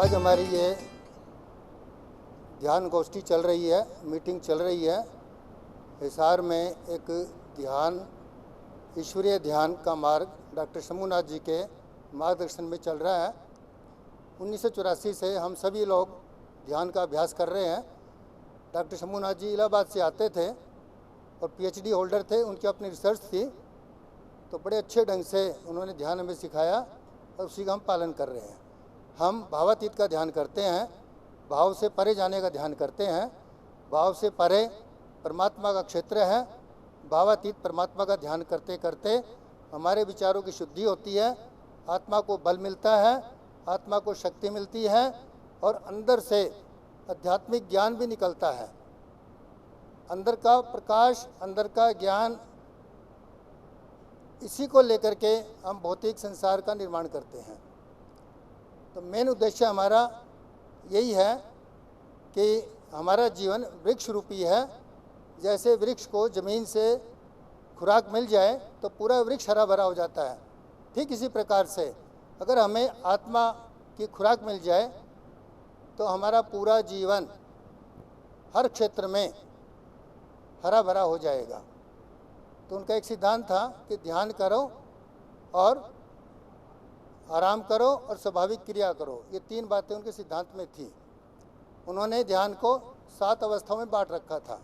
आज हमारी ये ध्यान गोष्ठी चल रही है, मीटिंग चल रही है। हिसार में एक ध्यान, ईश्वरीय ध्यान का मार्ग डॉक्टर शंभूनाथ जी के मार्गदर्शन में चल रहा है। 1984 से हम सभी लोग ध्यान का अभ्यास कर रहे हैं। डॉक्टर शंभूनाथ जी इलाहाबाद से आते थे और पीएचडी होल्डर थे, उनकी अपनी रिसर्च थी, तो बड़े अच्छे ढंग से उन्होंने ध्यान हमें सिखाया और उसी का हम पालन कर रहे हैं। हम भावातीत का ध्यान करते हैं, भाव से परे जाने का ध्यान करते हैं। भाव से परे परमात्मा का क्षेत्र है। भावातीत परमात्मा का ध्यान करते करते हमारे विचारों की शुद्धि होती है, आत्मा को बल मिलता है, आत्मा को शक्ति मिलती है और अंदर से आध्यात्मिक ज्ञान भी निकलता है। अंदर का प्रकाश, अंदर का ज्ञान, इसी को लेकर के हम भौतिक संसार का निर्माण करते हैं। तो मेन उद्देश्य हमारा यही है कि हमारा जीवन वृक्ष रूपी है। जैसे वृक्ष को ज़मीन से खुराक मिल जाए तो पूरा वृक्ष हरा भरा हो जाता है, ठीक इसी प्रकार से अगर हमें आत्मा की खुराक मिल जाए तो हमारा पूरा जीवन हर क्षेत्र में हरा भरा हो जाएगा। तो उनका एक सिद्धांत था कि ध्यान करो और आराम करो और स्वाभाविक क्रिया करो। ये तीन बातें उनके सिद्धांत में थी। उन्होंने ध्यान को 7 अवस्थाओं में बांट रखा था।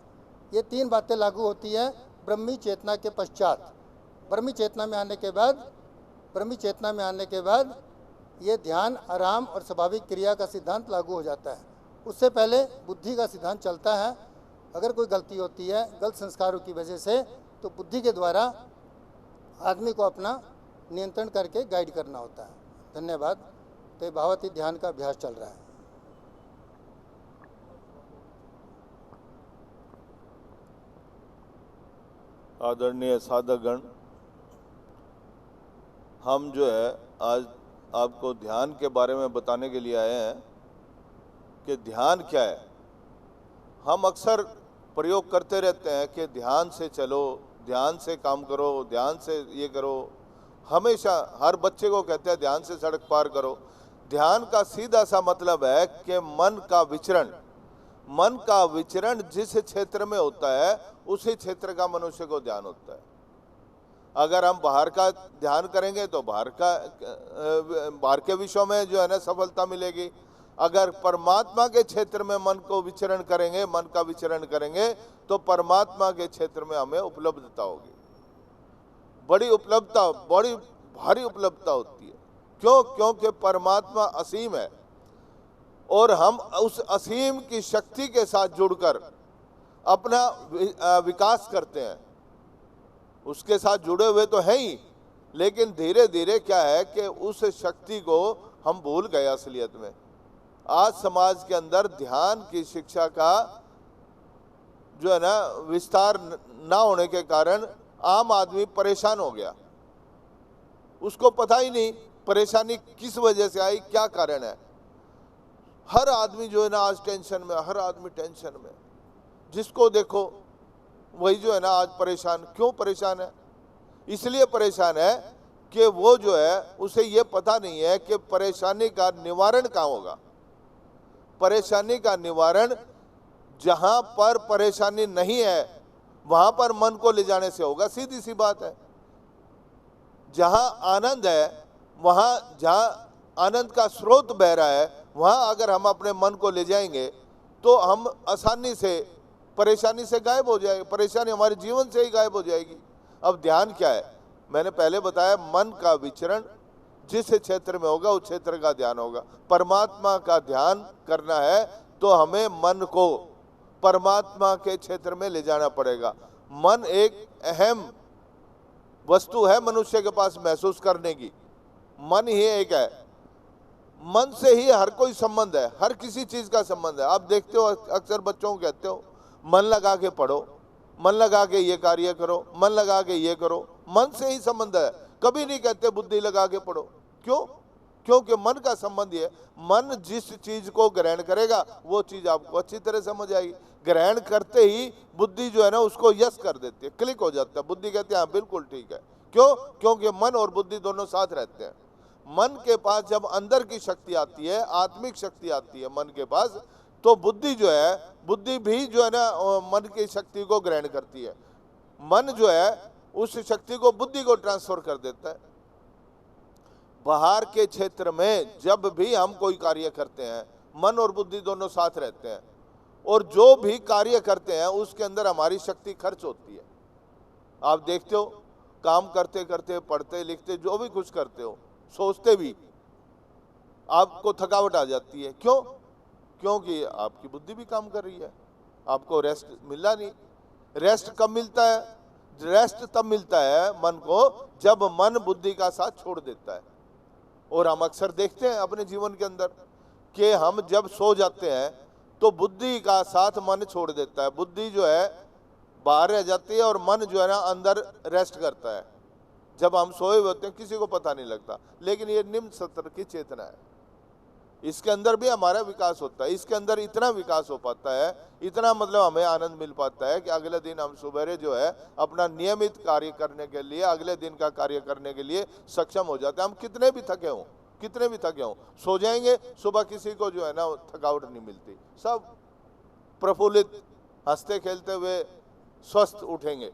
ये 3 बातें लागू होती है ब्रह्मी चेतना के पश्चात। ब्रह्मी चेतना में आने के बाद ये ध्यान, आराम और स्वाभाविक क्रिया का सिद्धांत लागू हो जाता है। उससे पहले बुद्धि का सिद्धांत चलता है। अगर कोई गलती होती है गलत संस्कारों की वजह से, तो बुद्धि के द्वारा आदमी को अपना नियंत्रण करके गाइड करना होता है। धन्यवाद। तो भावातीत ध्यान का अभ्यास चल रहा है। आदरणीय साधकगण, हम जो है आज आपको ध्यान के बारे में बताने के लिए आए हैं कि ध्यान क्या है। हम अक्सर प्रयोग करते रहते हैं कि ध्यान से चलो, ध्यान से काम करो, ध्यान से ये करो। हमेशा हर बच्चे को कहते हैं ध्यान से सड़क पार करो। ध्यान का सीधा सा मतलब है कि मन का विचरण जिस क्षेत्र में होता है उसी क्षेत्र का मनुष्य को ध्यान होता है। अगर हम बाहर का ध्यान करेंगे तो बाहर के विषयों में जो है ना सफलता मिलेगी। अगर परमात्मा के क्षेत्र में मन का विचरण करेंगे तो परमात्मा के क्षेत्र में हमें उपलब्धता होगी। बड़ी भारी उपलब्धता होती है। क्यों? क्योंकि परमात्मा असीम है और हम उस असीम की शक्ति के साथ जुड़कर अपना विकास करते हैं। उसके साथ जुड़े हुए तो हैं ही, लेकिन धीरे धीरे क्या है कि उस शक्ति को हम भूल गए असलियत में। आज समाज के अंदर ध्यान की शिक्षा का जो है ना विस्तार ना होने के कारण आम आदमी परेशान हो गया। उसको पता ही नहीं परेशानी किस वजह से आई, क्या कारण है। हर आदमी जो है ना आज टेंशन में, जिसको देखो वही जो है ना आज परेशान। क्यों परेशान है? इसलिए परेशान है कि वो जो है उसे ये पता नहीं है कि परेशानी का निवारण कहाँ होगा। परेशानी का निवारण जहां पर परेशानी नहीं है वहां पर मन को ले जाने से होगा। सीधी सी बात है। जहां आनंद है, जहां आनंद का स्रोत बह रहा है, वहां अगर हम अपने मन को ले जाएंगे तो हम आसानी से परेशानी से गायब हो जाएगी। परेशानी हमारे जीवन से ही गायब हो जाएगी। अब ध्यान क्या है? मैंने पहले बताया, मन का विचरण जिस क्षेत्र में होगा उस क्षेत्र का ध्यान होगा। परमात्मा का ध्यान करना है तो हमें मन को परमात्मा के क्षेत्र में ले जाना पड़ेगा। मन एक अहम वस्तु है मनुष्य के पास महसूस करने की। मन ही एक है। मन से ही हर कोई संबंध है, हर किसी चीज का संबंध है। आप देखते हो अक्सर बच्चों को कहते हो मन लगा के पढ़ो, मन लगा के ये कार्य करो, मन लगा के ये करो। मन से ही संबंध है। कभी नहीं कहते बुद्धि लगा के पढ़ो। क्यों? क्योंकि मन का संबंध है। मन जिस चीज को ग्रहण करेगा वो चीज आपको अच्छी तरह समझ आएगी। ग्रहण करते ही बुद्धि जो है ना उसको यस कर देती है, क्लिक हो जाता है। बुद्धि कहती है हाँ बिल्कुल ठीक है। क्यों? क्योंकि मन और बुद्धि दोनों साथ रहते हैं। मन के पास जब अंदर की शक्ति आती है, आत्मिक शक्ति आती है मन के पास, तो बुद्धि जो है, बुद्धि भी जो है ना मन की शक्ति को ग्रहण करती है। मन जो है उस शक्ति को बुद्धि को ट्रांसफर कर देता है। बाहर के क्षेत्र में जब भी हम कोई कार्य करते हैं, मन और बुद्धि दोनों साथ रहते हैं, और जो भी कार्य करते हैं उसके अंदर हमारी शक्ति खर्च होती है। आप देखते हो, काम करते करते, पढ़ते लिखते, जो भी कुछ करते हो, सोचते भी, आपको थकावट आ जाती है। क्यों? क्योंकि आपकी बुद्धि भी काम कर रही है, आपको रेस्ट मिला नहीं। रेस्ट कब मिलता है? रेस्ट तब मिलता है मन को जब मन बुद्धि का साथ छोड़ देता है। और हम अक्सर देखते हैं अपने जीवन के अंदर कि हम जब सो जाते हैं तो बुद्धि का साथ मन छोड़ देता है। बुद्धि जो है बाहर रह जाती है और मन जो है ना अंदर रेस्ट करता है। जब हम सोए हुए होते हैं किसी को पता नहीं लगता, लेकिन ये निम्न स्तर की चेतना है, इसके अंदर भी हमारा विकास होता है। इसके अंदर इतना विकास हो पाता है, इतना मतलब हमें आनंद मिल पाता है कि अगले दिन हम सुबह जो है अपना नियमित कार्य करने के लिए, अगले दिन का कार्य करने के लिए सक्षम हो जाते हैं। हम कितने भी थके हों, सो जाएंगे, सुबह किसी को जो है ना थकावट नहीं मिलती, सब प्रफुल्लित हंसते खेलते हुए स्वस्थ उठेंगे।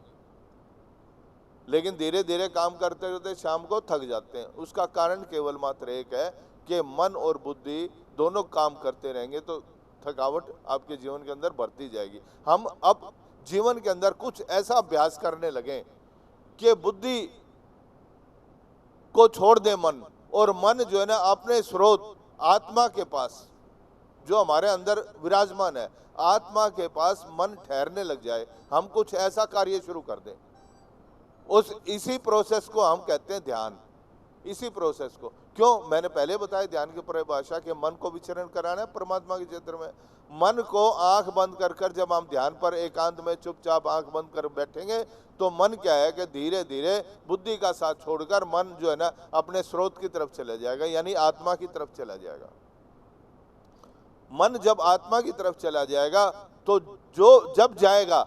लेकिन धीरे धीरे काम करते करते शाम को थक जाते हैं। उसका कारण केवल मात्र एक है कि मन और बुद्धि दोनों काम करते रहेंगे तो थकावट आपके जीवन के अंदर बढ़ती जाएगी। हम अब जीवन के अंदर कुछ ऐसा अभ्यास करने लगे कि बुद्धि को छोड़ दे मन, और मन जो है ना अपने स्रोत आत्मा के पास जो हमारे अंदर विराजमान है, आत्मा के पास मन ठहरने लग जाए। हम कुछ ऐसा कार्य शुरू कर दें, इसी प्रोसेस को हम कहते हैं ध्यान। इसी प्रोसेस को, क्यों? मैंने पहले बताया ध्यान की परिभाषा के मन को विचरण कराना है परमात्मा के क्षेत्र में। मन को आंख बंद कर जब हम ध्यान पर एकांत में चुपचाप आंख बंद कर बैठेंगे तो मन क्या है कि धीरे धीरे बुद्धि का साथ छोड़कर मन जो है ना अपने स्रोत की तरफ चला जाएगा, यानी आत्मा की तरफ चला जाएगा। मन जब आत्मा की तरफ चला जाएगा तो जब जाएगा,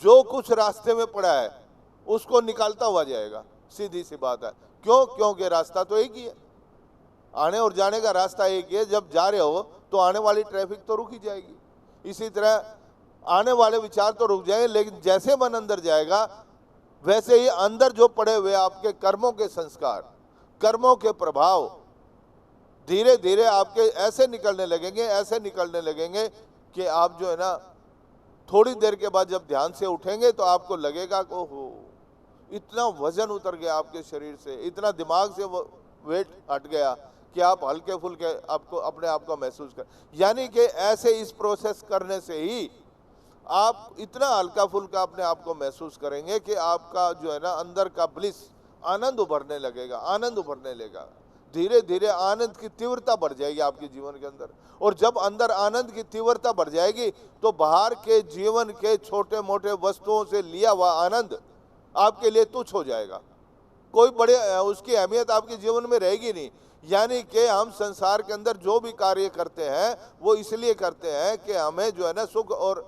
जो कुछ रास्ते में पड़ा है उसको निकालता हुआ जाएगा। सीधी सी बात है। क्यों? क्योंकि रास्ता तो एक ही है, आने और जाने का रास्ता एक ही है। जब जा रहे हो तो आने वाली ट्रैफिक तो रुक ही जाएगी, इसी तरह आने वाले विचार तो रुक जाएंगे, लेकिन जैसे मन अंदर जाएगा वैसे ही अंदर जो पड़े हुए आपके कर्मों के संस्कार, कर्मों के प्रभाव धीरे धीरे आपके ऐसे निकलने लगेंगे कि आप जो है ना थोड़ी देर के बाद जब ध्यान से उठेंगे तो आपको लगेगा कि ओहो, इतना वजन उतर गया आपके शरीर से, इतना दिमाग से वो वेट हट गया कि आप हल्के फुल्के आपको अपने आप को महसूस कर। यानी कि ऐसे इस प्रोसेस करने से ही आप इतना हल्का फुल्का अपने आप को महसूस करेंगे कि आपका जो है ना अंदर का ब्लिस, आनंद उभरने लगेगा। धीरे धीरे आनंद की तीव्रता बढ़ जाएगी आपके जीवन के अंदर, और जब अंदर आनंद की तीव्रता बढ़ जाएगी तो बाहर के जीवन के छोटे मोटे वस्तुओं से लिया हुआ आनंद आपके लिए तुच्छ हो जाएगा। कोई बड़े उसकी अहमियत आपके जीवन में रहेगी नहीं। यानी कि हम संसार के अंदर जो भी कार्य करते हैं वो इसलिए करते हैं कि हमें जो है ना सुख और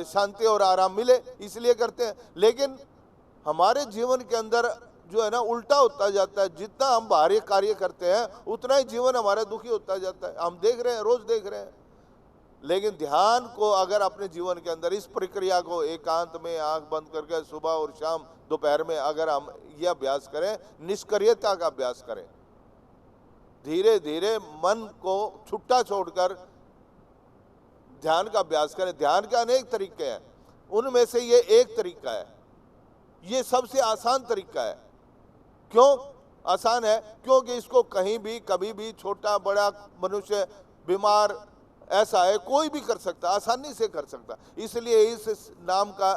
शांति और आराम मिले, इसलिए करते हैं। लेकिन हमारे जीवन के अंदर जो है ना उल्टा होता जाता है। जितना हम बाहरी कार्य करते हैं उतना ही जीवन हमारा दुखी होता जाता है। हम देख रहे हैं, रोज देख रहे हैं। लेकिन ध्यान को अगर अपने जीवन के अंदर इस प्रक्रिया को एकांत में आंख बंद करके सुबह और शाम दोपहर में अगर हम यह अभ्यास करें, निष्क्रियता का अभ्यास करें, धीरे धीरे मन को छुट्टा छोड़कर ध्यान का अभ्यास करें। ध्यान के अनेक तरीके हैं, उनमें से ये एक तरीका है, ये सबसे आसान तरीका है। क्यों आसान है? क्योंकि इसको कहीं भी कभी भी छोटा बड़ा मनुष्य, बीमार, ऐसा है कोई भी कर सकता, आसानी से कर सकता। इसलिए इस नाम का,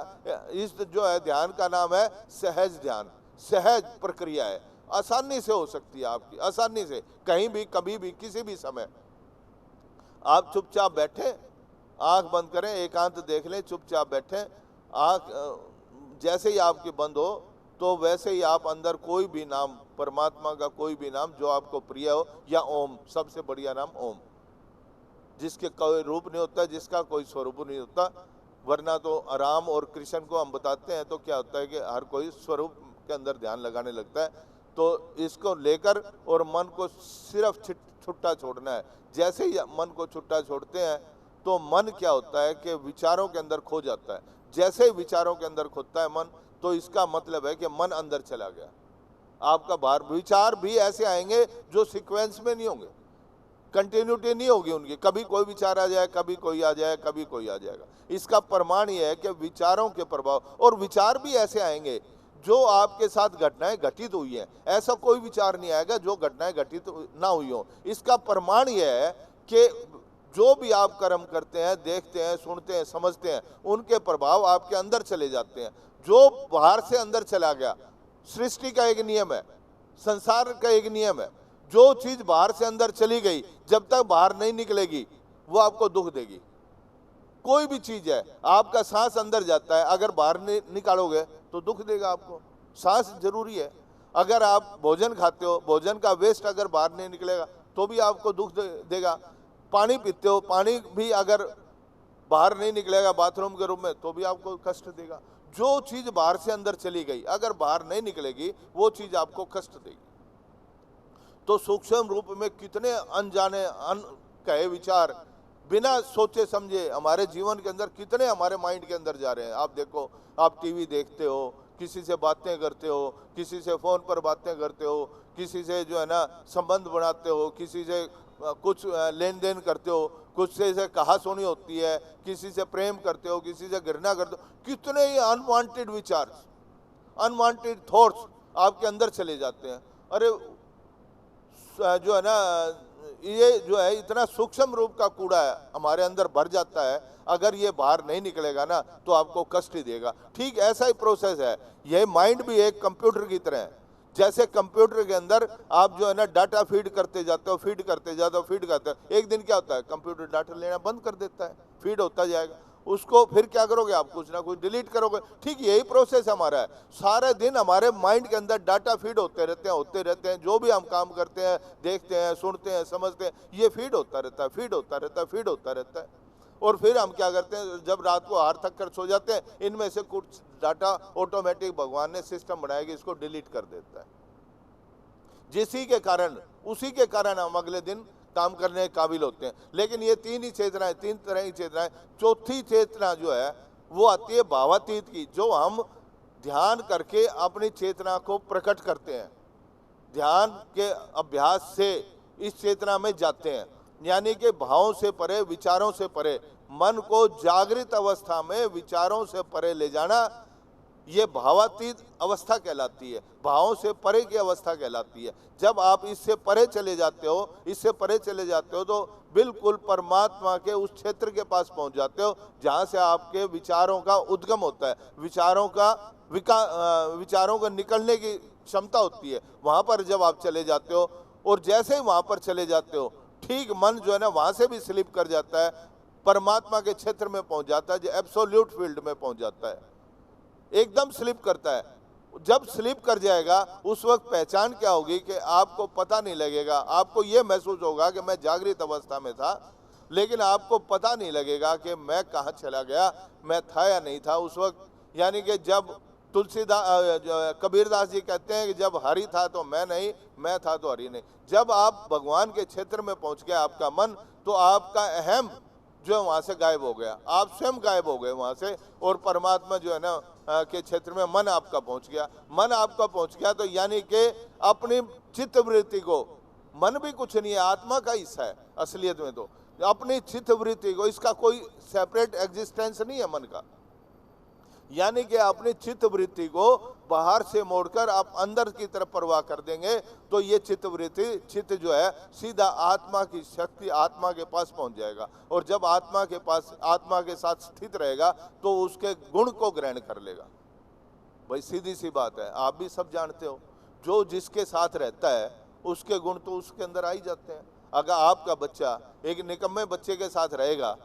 इस जो है ध्यान का नाम है सहज ध्यान। सहज प्रक्रिया है, आसानी से हो सकती है आपकी, आसानी से कहीं भी कभी भी किसी भी समय। आप चुपचाप बैठे, आंख बंद करें, एकांत देख लें, चुपचाप बैठे, आंख जैसे ही आपकी बंद हो तो वैसे ही आप अंदर कोई भी नाम, परमात्मा का कोई भी नाम जो आपको प्रिय हो, या ओम, सबसे बढ़िया नाम ओम, जिसके कोई रूप नहीं होता, जिसका कोई स्वरूप नहीं होता। वरना तो राम और कृष्ण को हम बताते हैं तो क्या होता है कि हर कोई स्वरूप के अंदर ध्यान लगाने लगता है। तो इसको लेकर और मन को सिर्फ छुट्टा छोड़ना है। जैसे ही मन को छुट्टा छोड़ते हैं तो मन क्या होता है कि विचारों के अंदर खो जाता है। जैसे ही विचारों के अंदर खोता है मन, तो इसका मतलब है कि मन अंदर चला गया। आपका बाहर विचार भी ऐसे आएंगे जो सीक्वेंस में नहीं होंगे, कंटिन्यूटी नहीं होगी उनकी, कभी कोई विचार आ जाए, कभी कोई आ जाए, कभी कोई आ जाएगा। इसका प्रमाण ये है कि विचारों के प्रभाव, और विचार भी ऐसे आएंगे जो आपके साथ घटनाएं घटित हुई हैं। ऐसा कोई विचार नहीं आएगा जो घटनाएं घटित ना हुई हो। इसका प्रमाण यह है कि जो भी आप कर्म करते हैं, देखते हैं, सुनते हैं, समझते हैं, उनके प्रभाव आपके अंदर चले जाते हैं। जो बाहर से अंदर चला गया, सृष्टि का एक नियम है, संसार का एक नियम है, जो चीज बाहर से अंदर चली गई जब तक बाहर नहीं निकलेगी वो आपको दुख देगी। कोई भी चीज है, आपका सांस अंदर जाता है, अगर बाहर निकालोगे तो दुख देगा आपको। सांस जरूरी है। अगर आप भोजन खाते हो, भोजन का वेस्ट अगर बाहर नहीं निकलेगा तो भी आपको दुख देगा। पानी पीते हो, पानी भी अगर बाहर नहीं निकलेगा बाथरूम के रूप में तो भी आपको कष्ट देगा। जो चीज बाहर से अंदर चली गई अगर बाहर नहीं निकलेगी वो चीज आपको कष्ट देगी। तो सूक्ष्म रूप में कितने अनजाने कहे विचार बिना सोचे समझे हमारे जीवन के अंदर कितने हमारे माइंड के अंदर जा रहे हैं। आप देखो, आप टीवी देखते हो, किसी से बातें करते हो, किसी से फोन पर बातें करते हो, किसी से जो है ना संबंध बनाते हो, किसी से कुछ लेन देन करते हो, कुछ से कहा सुनी होती है, किसी से प्रेम करते हो, किसी से घृणा करते हो। कितने ही अनवांटेड विचार, अनवांटेड थॉट्स आपके अंदर चले जाते हैं। अरे जो है ना, ये जो है इतना सूक्ष्म रूप का कूड़ा है हमारे अंदर भर जाता है, अगर ये बाहर नहीं निकलेगा ना तो आपको कष्ट ही देगा। ठीक ऐसा ही प्रोसेस है। ये माइंड भी एक कंप्यूटर की तरह है। जैसे कंप्यूटर के अंदर आप जो है ना डाटा फीड करते जाते हो, फीड करते जाते हो, फीड करते हो, एक दिन क्या होता है, कंप्यूटर डाटा लेना बंद कर देता है, फीड होता जाएगा। उसको फिर क्या करोगे आप, कुछ ना कुछ डिलीट करोगे। ठीक यही प्रोसेस हमारा है। सारे दिन हमारे माइंड के अंदर डाटा फीड होते रहते हैं। जो भी हम काम करते हैं, देखते हैं, सुनते हैं, समझते हैं, ये फीड होता रहता है, फीड होता रहता है, फीड होता रहता है। और फिर हम क्या करते हैं, जब रात को हार थक कर सो जाते हैं, इनमें से कुछ डाटा ऑटोमेटिक भगवान ने सिस्टम बनाया कि इसको डिलीट कर देता है। जिसी के कारण, उसी के कारण हम अगले दिन काम करने के काबिल होते हैं। लेकिन ये तीन ही चेतनाएं, तीन तरह की चेतनाएं, चौथी चेतना जो है वो आती है भावातीत की, जो हम ध्यान करके अपनी चेतना को प्रकट करते हैं। ध्यान के अभ्यास से इस चेतना में जाते हैं, यानी कि भावों से परे, विचारों से परे, मन को जागृत अवस्था में विचारों से परे ले जाना, ये भावातीत अवस्था कहलाती है, भावों से परे की अवस्था कहलाती है। जब आप इससे परे चले जाते हो, इससे परे चले जाते हो तो बिल्कुल परमात्मा के उस क्षेत्र के पास पहुंच जाते हो जहां से आपके विचारों का उद्गम होता है, विचारों को निकलने की क्षमता होती है। वहां पर जब आप चले जाते हो, और जैसे ही वहां पर चले जाते हो, ठीक मन जो है ना वहां से भी स्लिप कर जाता है, परमात्मा के क्षेत्र में पहुंच जाता है, जो एब्सोल्यूट फील्ड में पहुंच जाता है, एकदम स्लिप करता है। जब स्लिप कर जाएगा उस वक्त पहचान क्या होगी कि आपको पता नहीं लगेगा। आपको यह महसूस होगा कि मैं जागृत अवस्था में था, लेकिन आपको पता नहीं लगेगा कि मैं कहाँ चला गया, मैं था या नहीं था उस वक्त। यानी कि जब कबीरदास जी कहते हैं कि जब हरि था तो मैं नहीं, मैं था तो हरि नहीं। जब आप भगवान के क्षेत्र में पहुंच गया आपका मन, तो आपका अहम जो है वहां से गायब हो गया, आप स्वयं गायब हो गए वहां से, और परमात्मा जो है ना के क्षेत्र में मन आपका पहुंच गया। मन आपका पहुंच गया तो यानी कि अपनी चित्त वृत्ति को, मन भी कुछ नहीं है, आत्मा का हिस्सा है असलियत में, तो अपनी चित्त वृत्ति को, इसका कोई सेपरेट एग्जिस्टेंस नहीं है मन का, यानी कि अपनी चित्त वृत्ति को बाहर से मोड़कर आप अंदर की तरफ प्रवाह कर देंगे तो ये चित्त वृत्ति, चित्त जो है सीधा आत्मा की शक्ति, आत्मा के पास पहुंच जाएगा। और जब आत्मा के पास, आत्मा के साथ स्थित रहेगा तो उसके गुण को ग्रहण कर लेगा। भाई सीधी सी बात है, आप भी सब जानते हो, जो जिसके साथ रहता है उसके गुण तो उसके अंदर आ ही जाते हैं। अगर आपका बच्चा एक निकम्मे बच्चे के साथ रहेगा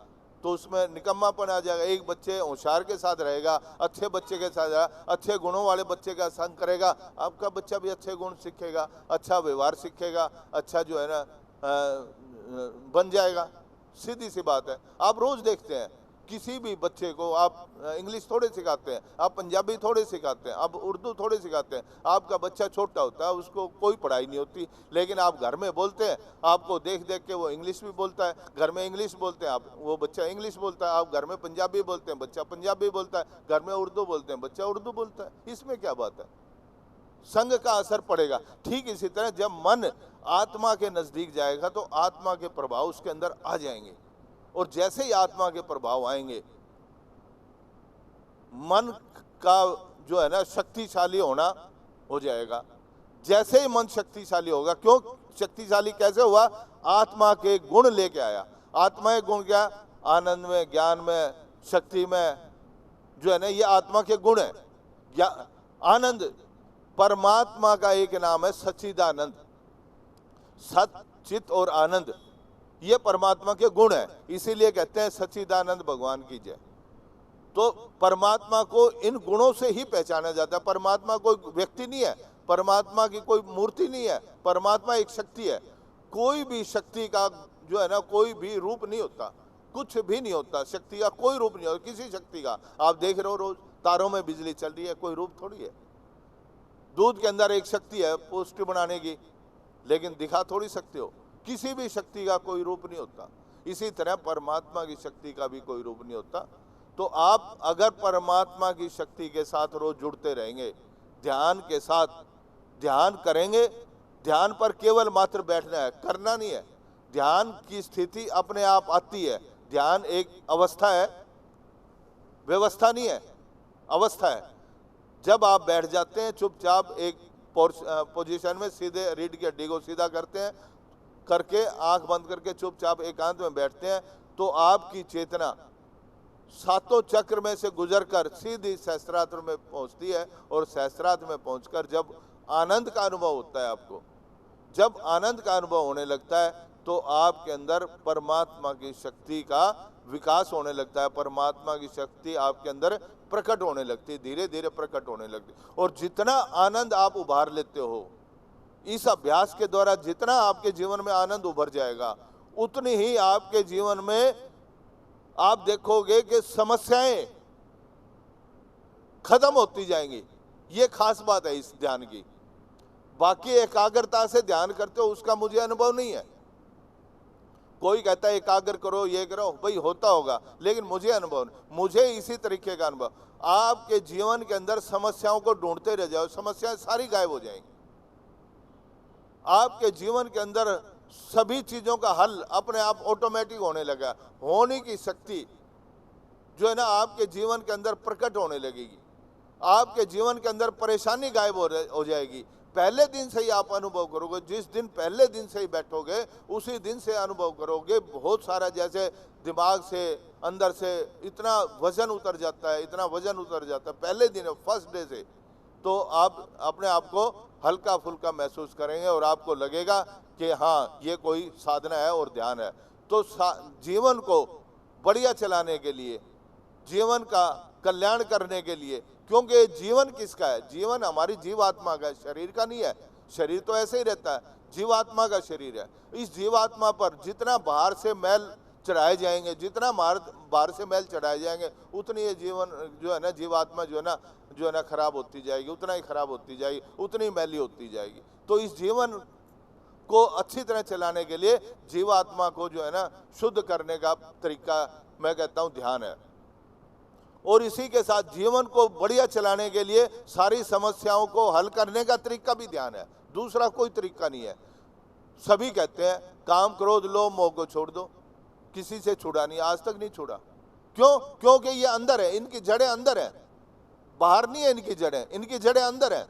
तो उसमें निकम्मापन आ जाएगा। एक बच्चे होशियार के साथ रहेगा, अच्छे बच्चे के साथ रहेगा, अच्छे गुणों वाले बच्चे का संग करेगा, आपका बच्चा भी अच्छे गुण सीखेगा, अच्छा व्यवहार सीखेगा, अच्छा जो है ना बन जाएगा। सीधी सी बात है। आप रोज देखते हैं किसी भी बच्चे को आप इंग्लिश थोड़े सिखाते हैं, आप पंजाबी थोड़े सिखाते हैं, आप उर्दू थोड़े सिखाते हैं। आपका बच्चा छोटा होता है, उसको कोई पढ़ाई नहीं होती, लेकिन आप घर में बोलते हैं, आपको देख देख के वो इंग्लिश भी बोलता है। घर में इंग्लिश बोलते हैं आप, वो बच्चा इंग्लिश बोलता है। आप घर में पंजाबी बोलते हैं, बच्चा पंजाबी बोलता है। घर में उर्दू बोलते हैं, बच्चा उर्दू बोलता है। इसमें क्या बात है? संग का असर पड़ेगा। ठीक इसी तरह जब मन आत्मा के नजदीक जाएगा तो आत्मा के प्रभाव उसके अंदर आ जाएंगे, और जैसे ही आत्मा के प्रभाव आएंगे, मन का जो है ना शक्तिशाली होना हो जाएगा। जैसे ही मन शक्तिशाली होगा, क्यों शक्तिशाली कैसे हुआ? आत्मा के गुण लेके आया। आत्मा के गुण क्या? आनंद में, ज्ञान में, शक्ति में, जो है ना ये आत्मा के गुण है। आनंद परमात्मा का एक नाम है, सच्चिदानंद। सत, चित और आनंद ये परमात्मा के गुण है, इसीलिए कहते हैं सच्चिदानंद भगवान की जय। तो परमात्मा को इन गुणों से ही पहचाना जाता है। परमात्मा कोई व्यक्ति नहीं है, परमात्मा की कोई मूर्ति नहीं है, परमात्मा एक शक्ति है। कोई भी शक्ति का जो है ना कोई भी रूप नहीं होता, कुछ भी नहीं होता, शक्ति का कोई रूप नहीं होता किसी शक्ति का। आप देख रहे हो रोज तारों में बिजली चल रही है, कोई रूप थोड़ी है। दूध के अंदर एक शक्ति है पौष्टिक बनाने की, लेकिन दिखा थोड़ी सकते हो। किसी भी शक्ति का कोई रूप नहीं होता। इसी तरह परमात्मा की शक्ति का भी कोई रूप नहीं होता। तो आप अगर परमात्मा की शक्ति के साथ रोज जुड़ते रहेंगे, ध्यान के साथ ध्यान करेंगे, ध्यान पर केवल मात्र बैठना है, करना नहीं है। ध्यान की स्थिति अपने आप आती है। ध्यान एक अवस्था है, व्यवस्था नहीं है, अवस्था है। जब आप बैठ जाते हैं चुपचाप एक पोजीशन में, सीधे रीढ़ की हड्डी को सीधा करते हैं, करके आंख बंद करके चुपचाप एकांत में बैठते हैं, तो आपकी चेतना सातों चक्र में से गुजरकर सीधी सहस्त्रार में पहुंचती है, और सहस्त्रार में पहुंचकर जब आनंद का अनुभव होता है आपको, जब आनंद का अनुभव होने लगता है, तो आपके अंदर परमात्मा की शक्ति का विकास होने लगता है। परमात्मा की शक्ति आपके अंदर प्रकट होने लगती है, धीरे धीरे प्रकट होने लगती है। और जितना आनंद आप उभार लेते हो इस अभ्यास के द्वारा, जितना आपके जीवन में आनंद उभर जाएगा, उतनी ही आपके जीवन में आप देखोगे कि समस्याएं खत्म होती जाएंगी। ये खास बात है इस ध्यान की। बाकी एकाग्रता से ध्यान करते हो उसका मुझे अनुभव नहीं है। कोई कहता है एकाग्र करो, ये करो, भाई होता होगा, लेकिन मुझे अनुभव नहीं। मुझे इसी तरीके का अनुभव। आपके जीवन के अंदर समस्याओं को ढूंढते रह जाओ, समस्याएं सारी गायब हो जाएंगी। आपके जीवन के अंदर सभी चीजों का हल अपने आप ऑटोमेटिक होने लगा। होने की शक्ति जो है ना आपके जीवन के अंदर प्रकट होने लगेगी। आपके जीवन के अंदर परेशानी गायब हो जाएगी। पहले दिन से ही आप अनुभव करोगे। जिस दिन पहले दिन से ही बैठोगे उसी दिन से अनुभव करोगे। बहुत सारा जैसे दिमाग से अंदर से इतना वजन उतर जाता है, इतना वजन उतर जाता है पहले दिन, फर्स्ट डे से। तो आप अपने आप को हल्का फुल्का महसूस करेंगे और आपको लगेगा कि हाँ ये कोई साधना है और ध्यान है। तो जीवन को बढ़िया चलाने के लिए, जीवन का कल्याण करने के लिए, क्योंकि जीवन किसका है? जीवन हमारी जीवात्मा का है, शरीर का नहीं है। शरीर तो ऐसे ही रहता है, जीवात्मा का शरीर है। इस जीवात्मा पर जितना बाहर से मैल चढ़ाए जाएंगे, जितना बाहर से मैल चढ़ाए जाएंगे, उतनी ये जीवन जो है ना, जीवात्मा जो है ना खराब होती जाएगी, उतना ही खराब होती जाएगी, उतनी मैली होती जाएगी। तो इस जीवन को अच्छी तरह चलाने के लिए जीवात्मा को जो है ना शुद्ध करने का तरीका मैं कहता हूँ ध्यान है। और इसी के साथ जीवन को बढ़िया चलाने के लिए सारी समस्याओं को हल करने का तरीका भी ध्यान है। दूसरा कोई तरीका नहीं है। सभी कहते हैं काम, क्रोध, लोभ, मोह को छोड़ दो। किसी से छुड़ा नहीं, आज तक नहीं छुड़ा। क्यों? क्योंकि ये अंदर है, इनकी जड़ें अंदर है, बाहर नहीं है इनकी जड़ें, इनकी जड़ें अंदर है।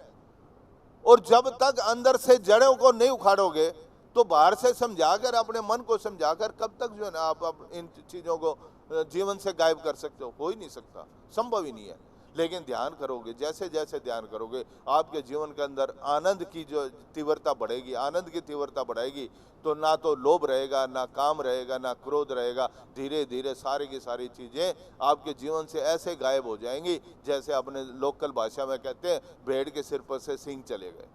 और जब तक अंदर से जड़ों को नहीं उखाड़ोगे तो बाहर से समझाकर, अपने मन को समझाकर कब तक जो है ना आप इन चीजों को जीवन से गायब कर सकते हो? हो ही नहीं सकता, संभव ही नहीं है। लेकिन ध्यान करोगे, जैसे जैसे ध्यान करोगे आपके जीवन के अंदर आनंद की जो तीव्रता बढ़ेगी, आनंद की तीव्रता बढ़ेगी। तो ना तो लोभ रहेगा, ना काम रहेगा, ना क्रोध रहेगा। धीरे धीरे सारी की सारी चीज़ें आपके जीवन से ऐसे गायब हो जाएंगी जैसे अपने लोकल भाषा में कहते हैं भेड़ के सिर पर से सींग चले गए।